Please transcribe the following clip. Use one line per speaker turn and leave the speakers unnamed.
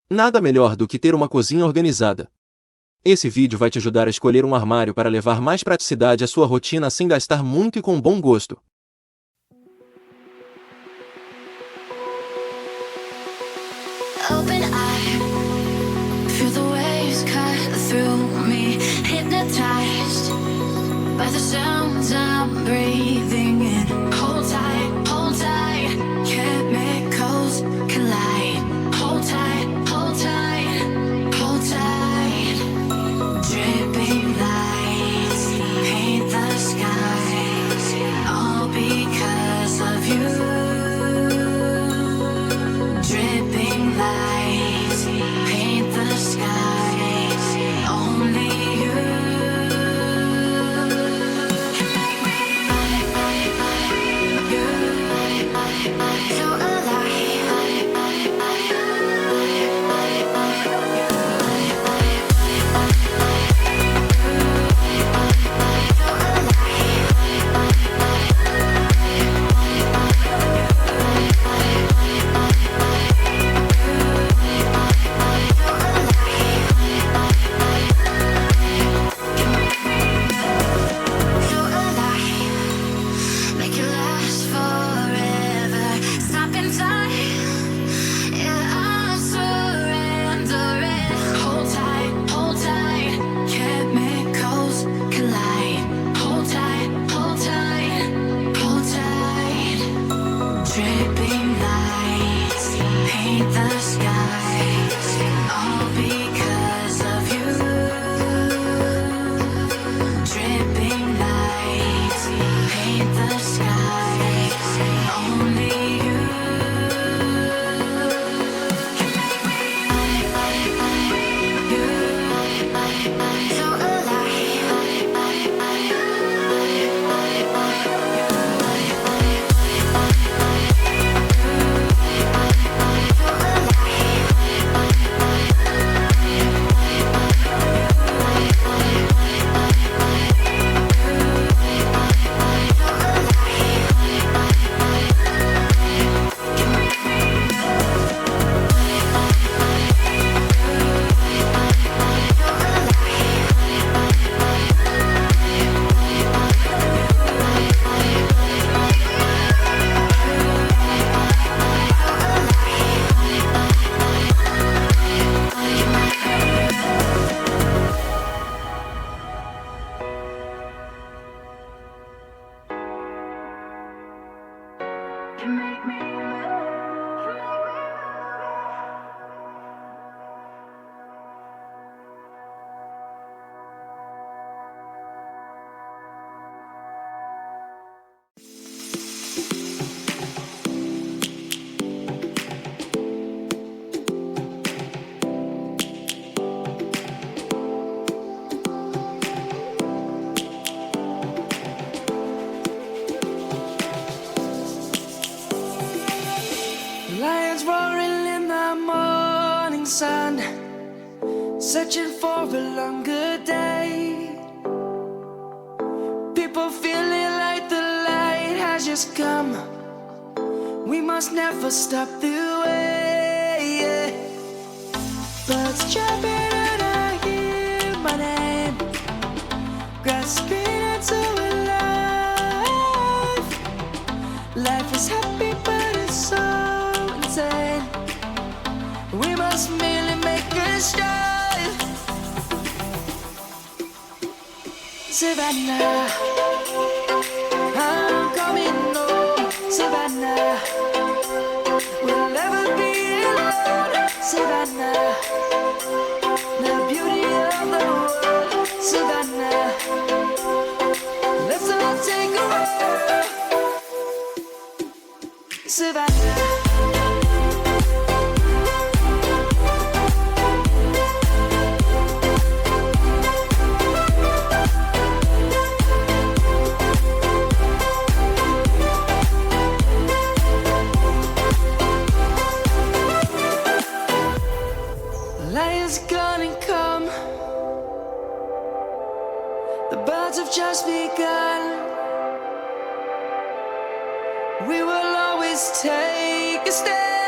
Nada melhor do que ter uma cozinha organizada. Esse vídeo vai te ajudar a escolher um armário para levar mais praticidade à sua rotina sem gastar muito e com bom gosto.
Open eye, feel the waves cut through me, hypnotized by the sounds I'm breathing in. Hold tight, chemicals collide. Hold tight, hold tight, hold tight. Dripping lights paint the skies, all because of you. Dripping lights paint the skies, only you can make me feel alive. Make it last forever. Stop in time. Yeah, I'm surrendering. Hold tight, chemicals collide. Hold tight, hold tight, hold tight. Dripping lights paint the skies, all because of you. Dripping lights paint the skies, only you can make me feel alive.
Lions roaring in the morning sun, searching for a longer day. People feeling like the light has just come. We must never stop the way. Birds jumping and I hear my name, grasping into a life. Life is happy but it's so insane. We must merely make a start. Savannah, I'm coming home. Savannah, we'll never be alone. Savannah, the beauty of the world. Savannah, let's all take a walk. Savannah. Lion's gonna come. The birds have just begun. We will always take a stand.